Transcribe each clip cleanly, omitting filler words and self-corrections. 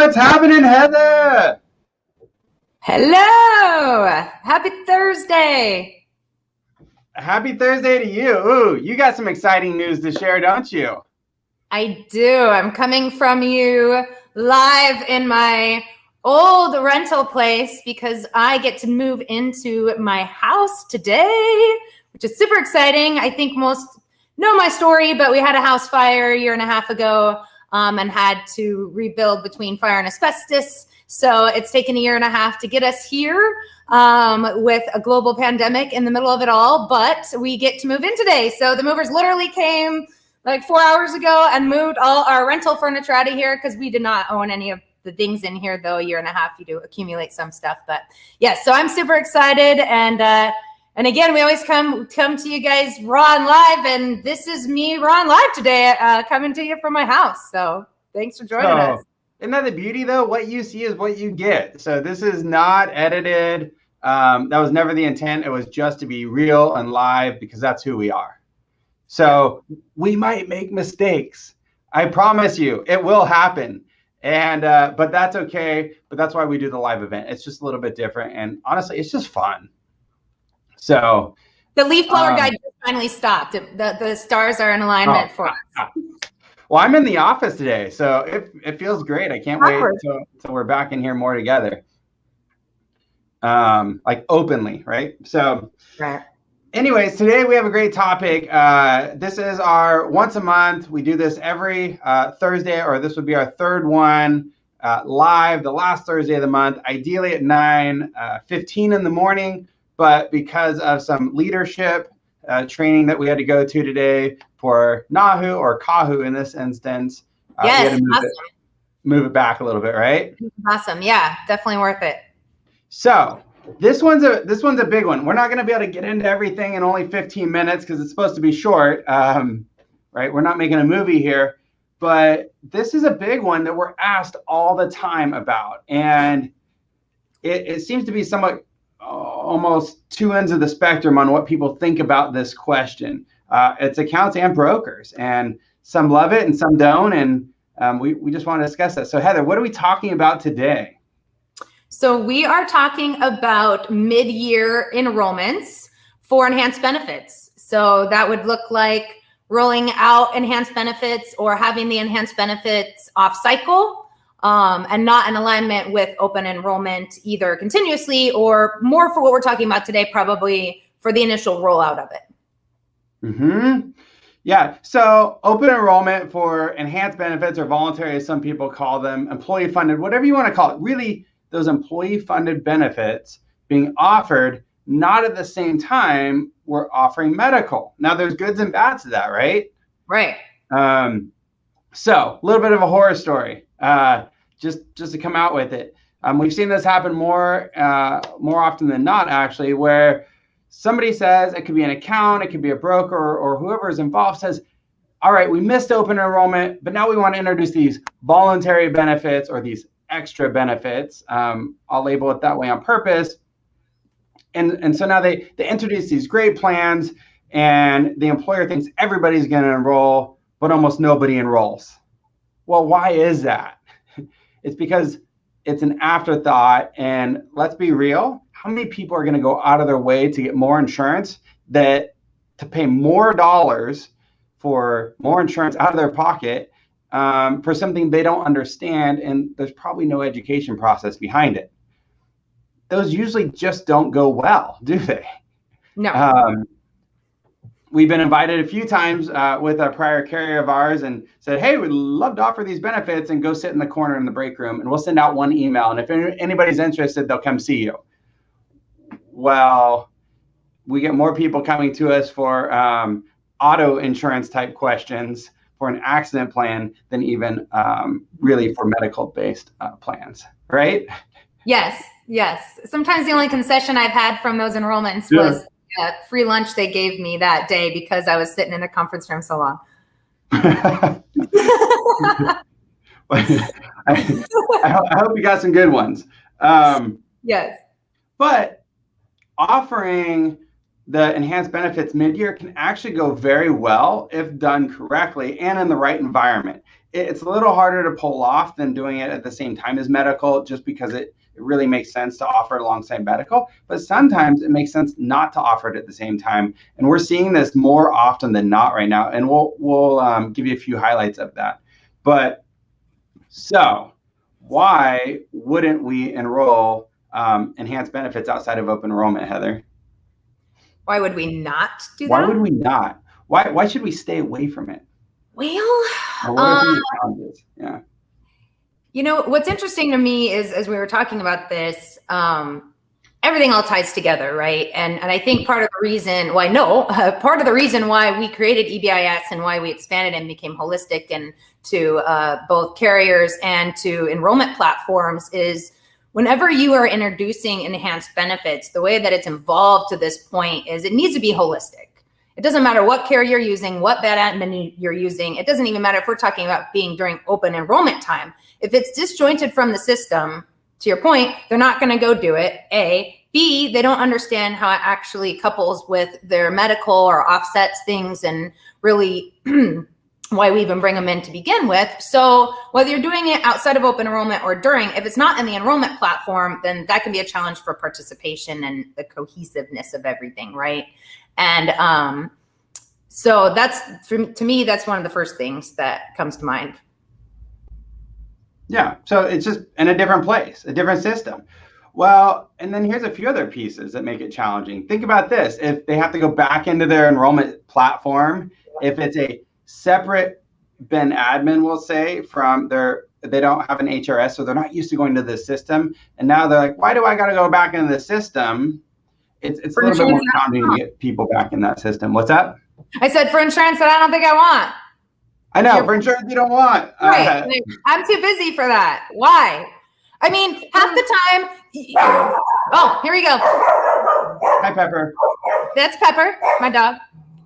What's happening, Heather? Hello. Happy Thursday. Happy Thursday to you. Ooh, you got some exciting news to share, don't you? I do. I'm coming from you live in my old rental place because I get to move into my house today, which is super exciting. I think most know my story, but we had a house fire a year and a half ago and had to rebuild between fire and asbestos. So it's taken a year and a half to get us here with a global pandemic in the middle of it all, but we get to move in today. So the movers literally came like 4 hours ago and moved all our rental furniture out of here because we did not own any of the things in here, though a year and a half you do accumulate some stuff. But yes, so I'm super excited. And again, we always come to you guys raw and live, and this is me raw and live today, coming to you from my house. So thanks for joining us. Isn't that the beauty, though? What you see is what you get. So this is not edited. That was never the intent. It was just to be real and live because that's who we are. So we might make mistakes. I promise you, it will happen. And but that's okay. But that's why we do the live event. It's just a little bit different. And honestly, it's just fun. So the leaf blower guy just finally stopped. The stars are in alignment for us. Well, I'm in the office today, so it feels great. I can't wait till we're back in here more together. Like openly, right? So anyways, today we have a great topic. This is our once a month. We do this every Thursday, or this would be our third one live, the last Thursday of the month, ideally at 9:15 in the morning. But because of some leadership training that we had to go to today for Nahu or Kahu in this instance, we had to move it back a little bit, right? Awesome. Yeah, definitely worth it. So this one's a big one. We're not going to be able to get into everything in only 15 minutes because it's supposed to be short, right? We're not making a movie here, but this is a big one that we're asked all the time about. And it seems to be somewhat almost two ends of the spectrum on what people think about this question. It's accounts and brokers, and some love it and some don't. And we just want to discuss that. So Heather, what are we talking about today? So we are talking about mid-year enrollments for enhanced benefits. So that would look like rolling out enhanced benefits or having the enhanced benefits off cycle. And not in alignment with open enrollment, either continuously or more for what we're talking about today, probably for the initial rollout of it. Yeah, so open enrollment for enhanced benefits or voluntary, as some people call them, employee funded, whatever you want to call it, really those employee funded benefits being offered, not at the same time we're offering medical. Now there's goods and bads to that, right? Right. So a little bit of a horror story. Just to come out with it. We've seen this happen more often than not, actually, where somebody says, it could be an account, it could be a broker, or whoever is involved says, all right, we missed open enrollment, but now we want to introduce these voluntary benefits or these extra benefits. I'll label it that way on purpose. And so now they introduce these great plans, and the employer thinks everybody's going to enroll, but almost nobody enrolls. Well, why is that? It's because it's an afterthought, and let's be real, how many people are going to go out of their way to get more insurance, to pay more dollars for more insurance out of their pocket for something they don't understand, and there's probably no education process behind it. Those usually just don't go well, do they? No. We've been invited a few times with a prior carrier of ours and said, hey, we'd love to offer these benefits, and go sit in the corner in the break room, and we'll send out one email. And if anybody's interested, they'll come see you. Well, we get more people coming to us for auto insurance type questions for an accident plan than even really for medical based plans, right? Yes. Sometimes the only concession I've had from those enrollments was free lunch they gave me that day because I was sitting in the conference room so long. I hope you got some good ones. Yes. But offering the enhanced benefits mid-year can actually go very well if done correctly and in the right environment. It's a little harder to pull off than doing it at the same time as medical, just because it really makes sense to offer it alongside medical, but sometimes it makes sense not to offer it at the same time. And we're seeing this more often than not right now. And we'll give you a few highlights of that. But so why wouldn't we enroll enhanced benefits outside of open enrollment, Heather? Why would we not do that? Why would we not? Why should we stay away from it? Well, yeah. You know, what's interesting to me is, as we were talking about this, everything all ties together, right? And I think part of the reason why we created EBIS and why we expanded and became holistic and to both carriers and to enrollment platforms is whenever you are introducing enhanced benefits, the way that it's evolved to this point is it needs to be holistic. It doesn't matter what carrier you're using, what bad admin you're using. It doesn't even matter if we're talking about being during open enrollment time. If it's disjointed from the system, to your point, they're not going to go do it, A. B, they don't understand how it actually couples with their medical or offsets things and really why we even bring them in to begin with. So whether you're doing it outside of open enrollment or during, if it's not in the enrollment platform, then that can be a challenge for participation and the cohesiveness of everything, right? And so that's, to me, that's one of the first things that comes to mind. Yeah, so it's just in a different place, a different system. Well, and then here's a few other pieces that make it challenging. Think about this. If they have to go back into their enrollment platform, if it's a separate Ben admin, we'll say, from they don't have an HRS, so they're not used to going to the system. And now they're like, why do I got to go back into the system? It's a little bit more challenging to get people back in that system. What's that? I said for insurance that I don't think I want. I know, for insurance you don't want. Right. I'm too busy for that. Why? I mean, half the time. Oh, here we go. Hi, Pepper. That's Pepper, my dog.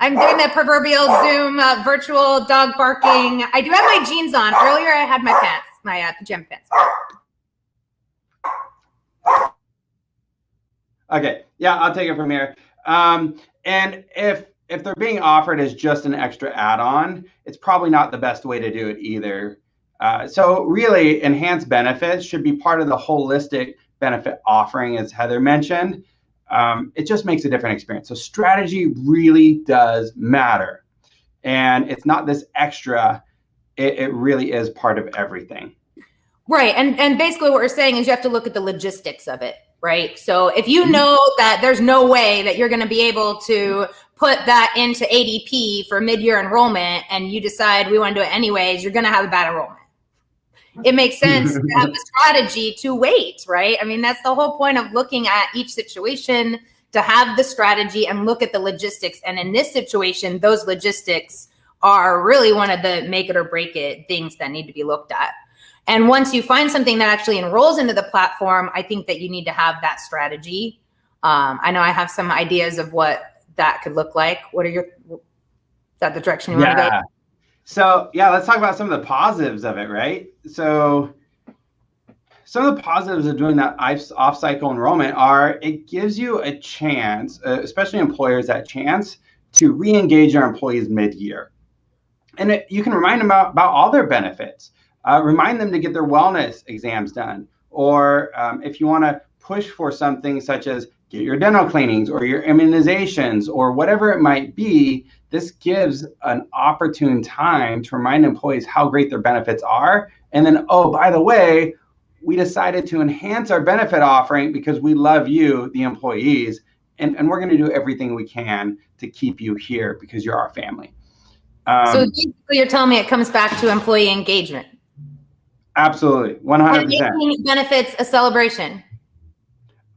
I'm doing the proverbial Zoom virtual dog barking. I do have my jeans on. Earlier, I had my pants, my pajama pants. Okay, yeah, I'll take it from here. And if they're being offered as just an extra add-on, it's probably not the best way to do it either. So really, enhanced benefits should be part of the holistic benefit offering, as Heather mentioned. It just makes a different experience. So strategy really does matter. And it's not this extra, it really is part of everything. Right, and basically what we're saying is you have to look at the logistics of it. Right. So if you know that there's no way that you're going to be able to put that into ADP for mid-year enrollment and you decide we want to do it anyways, you're going to have a bad enrollment. It makes sense to have a strategy to wait, right? I mean, that's the whole point of looking at each situation, to have the strategy and look at the logistics. And in this situation, those logistics are really one of the make it or break it things that need to be looked at. And once you find something that actually enrolls into the platform, I think that you need to have that strategy. I know I have some ideas of what that could look like. Is that the direction you want to go? So yeah, let's talk about some of the positives of it, right? So some of the positives of doing that off-cycle enrollment are it gives you a chance, especially employers, that chance to re-engage your employees mid-year. And you can remind them about all their benefits. Remind them to get their wellness exams done. Or if you want to push for something such as get your dental cleanings or your immunizations or whatever it might be, this gives an opportune time to remind employees how great their benefits are. And then, oh, by the way, we decided to enhance our benefit offering because we love you, the employees, and we're going to do everything we can to keep you here because you're our family. So basically you're telling me it comes back to employee engagement. Absolutely, 100%. Making benefits a celebration.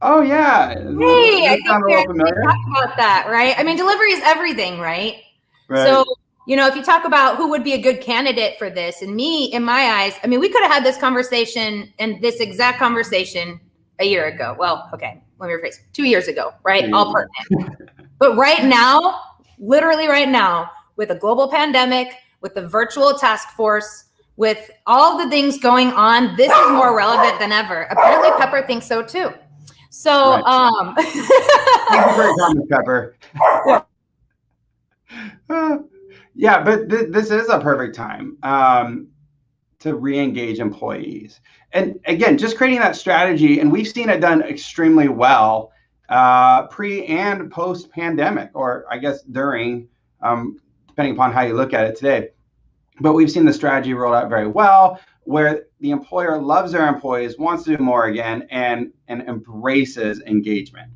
Oh yeah. Hey, I think we talk about that, right? I mean, delivery is everything, right? So, if you talk about who would be a good candidate for this, and me, in my eyes, I mean, we could have had this conversation and this exact conversation a year ago. Well, okay, let me rephrase. 2 years ago, right? All pertinent. But right now, literally right now, with a global pandemic, with the virtual task force, with all the things going on, this is more relevant than ever. Apparently Pepper thinks so too. So, Right. Thank you for your comment, Pepper. Yeah, but this is a perfect time to re-engage employees. And again, just creating that strategy, and we've seen it done extremely well pre and post pandemic, or I guess during, depending upon how you look at it today. But we've seen the strategy rolled out very well, where the employer loves their employees, wants to do more again, and embraces engagement.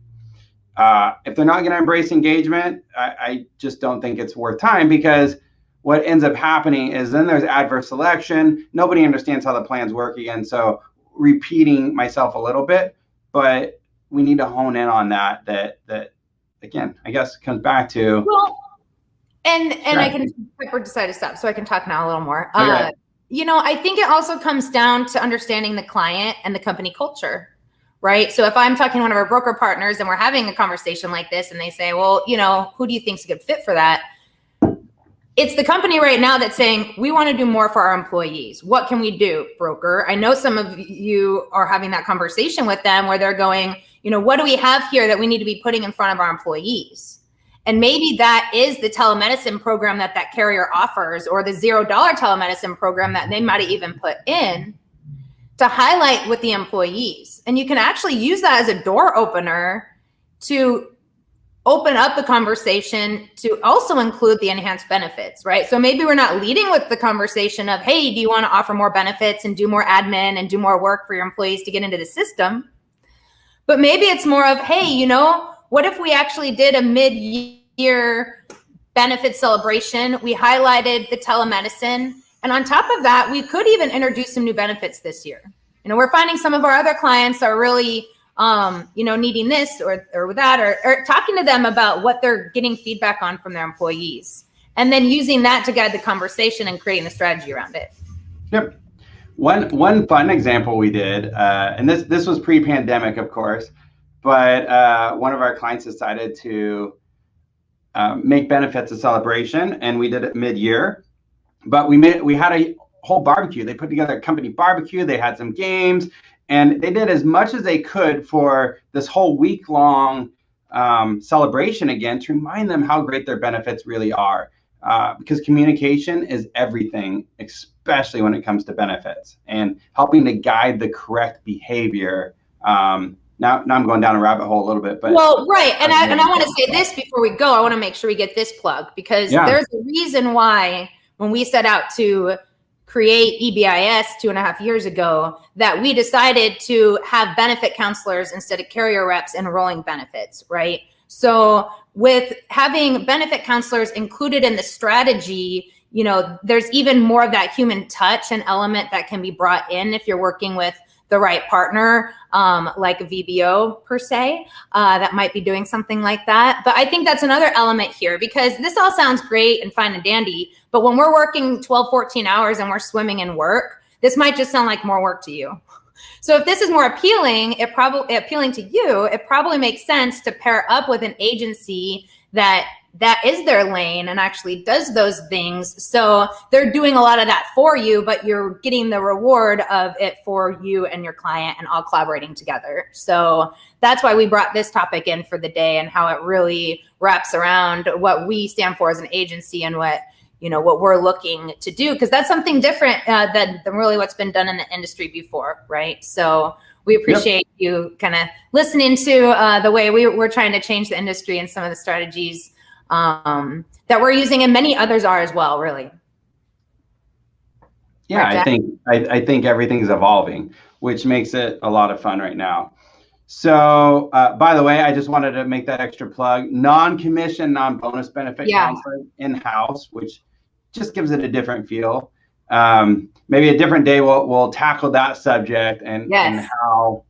If they're not going to embrace engagement, I just don't think it's worth time, because what ends up happening is then there's adverse selection. Nobody understands how the plans work again. So repeating myself a little bit, but we need to hone in on that again, I guess comes back to. Well, and I can decide to stop so I can talk now a little more. Okay. I think it also comes down to understanding the client and the company culture. Right. So if I'm talking to one of our broker partners and we're having a conversation like this and they say, well, who do you think is a good fit for that? It's the company right now that's saying, we want to do more for our employees. What can we do, broker? I know some of you are having that conversation with them where they're going, what do we have here that we need to be putting in front of our employees? And maybe that is the telemedicine program that carrier offers, or the $0 telemedicine program that they might have even put in to highlight with the employees. And you can actually use that as a door opener to open up the conversation to also include the enhanced benefits, right? So maybe we're not leading with the conversation of, hey, do you want to offer more benefits and do more admin and do more work for your employees to get into the system? But maybe it's more of, hey, what if we actually did a mid-year benefit celebration? We highlighted the telemedicine. And on top of that, we could even introduce some new benefits this year. We're finding some of our other clients are really, needing this or that, or talking to them about what they're getting feedback on from their employees, and then using that to guide the conversation and creating a strategy around it. Yep. One fun example we did, and this was pre-pandemic, of course, but one of our clients decided to make benefits a celebration, and we did it mid-year. But we had a whole barbecue. They put together a company barbecue. They had some games, and they did as much as they could for this whole week-long celebration again, to remind them how great their benefits really are. Because communication is everything, especially when it comes to benefits, and helping to guide the correct behavior. Now I'm going down a rabbit hole a little bit, but right. And I want to say this before we go. I want to make sure we get this plug, because there's a reason why, when we set out to create EBIS 2.5 years ago, that we decided to have benefit counselors instead of carrier reps enrolling benefits, right? So with having benefit counselors included in the strategy, there's even more of that human touch and element that can be brought in if you're working with the right partner, like a VBO per se, that might be doing something like that. But I think that's another element here, because this all sounds great and fine and dandy, but when we're working 12, 14 hours and we're swimming in work, this might just sound like more work to you. So if this is more appealing, appealing to you, it probably makes sense to pair up with an agency that is their lane and actually does those things. So they're doing a lot of that for you, but you're getting the reward of it for you and your client, and all collaborating together. So that's why we brought this topic in for the day, and how it really wraps around what we stand for as an agency and what we're looking to do, because that's something different than really what's been done in the industry before, right? So we appreciate you kind of listening to the way we're trying to change the industry and some of the strategies that we're using, and many others are as well, really. Yeah, right, I think everything's evolving, which makes it a lot of fun right now. So, by the way, I just wanted to make that extra plug: non-commission, non-bonus benefit counseling in-house, which just gives it a different feel. Maybe a different day we'll tackle that subject and how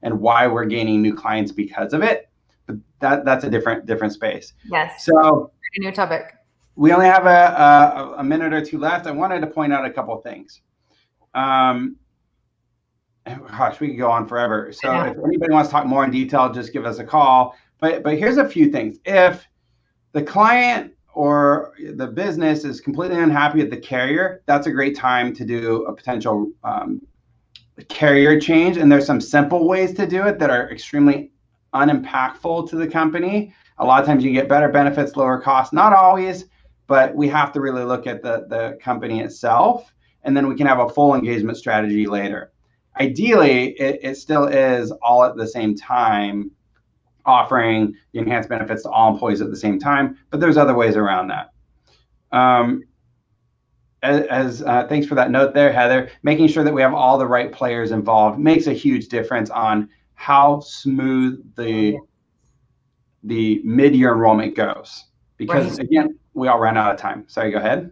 and why we're gaining new clients because of it. But that's a different space. Yes. So a new topic. We only have a minute or two left. I wanted to point out a couple of things. Gosh, we could go on forever. So if anybody wants to talk more in detail, just give us a call. But here's a few things. If the client or the business is completely unhappy with the carrier, that's a great time to do a potential carrier change. And there's some simple ways to do it that are extremely unimpactful to the company. A lot of times you get better benefits, lower costs, not always, but we have to really look at the company itself, and then we can have a full engagement strategy later. Ideally, it still is all at the same time, offering the enhanced benefits to all employees at the same time, but there's other ways around that. Thanks for that note there, Heather. Making sure that we have all the right players involved makes a huge difference on how smooth the mid-year enrollment goes. Because again, we all ran out of time. Sorry, go ahead.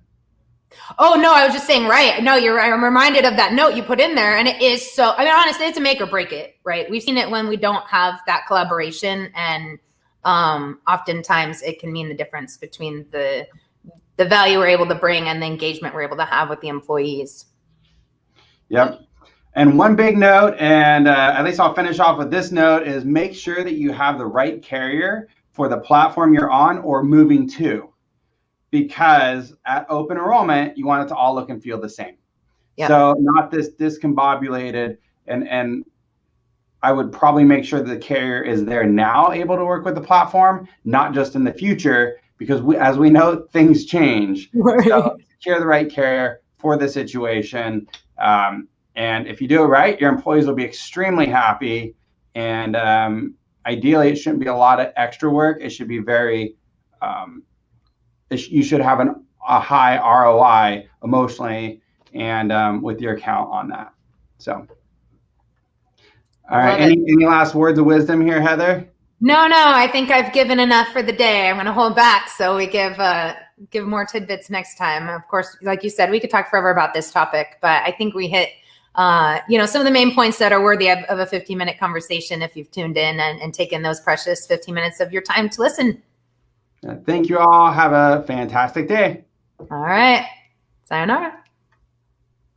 Oh, no, I was just saying, right. No, you're right. I'm reminded of that note you put in there. And it is so, I mean, honestly, it's a make or break it, right? We've seen it when we don't have that collaboration. And oftentimes it can mean the difference between the value we're able to bring and the engagement we're able to have with the employees. Yep. And one big note, and at least I'll finish off with this note, is make sure that you have the right carrier for the platform you're on or moving to. Because at open enrollment, you want it to all look and feel the same. Yep. So not this discombobulated, and I would probably make sure that the carrier is there now able to work with the platform, not just in the future, because as we know, things change. Right. So secure the right carrier for the situation. And if you do it right, your employees will be extremely happy. And ideally, it shouldn't be a lot of extra work. It should be very... you should have a high ROI emotionally and with your account on that. So, all right. Any last words of wisdom here, Heather? No, I think I've given enough for the day. I'm going to hold back so we give more tidbits next time. Of course, like you said, we could talk forever about this topic, but I think we hit some of the main points that are worthy of a 15-minute conversation if you've tuned in and taken those precious 15 minutes of your time to listen. Thank you all. Have a fantastic day. All right. Sayonara.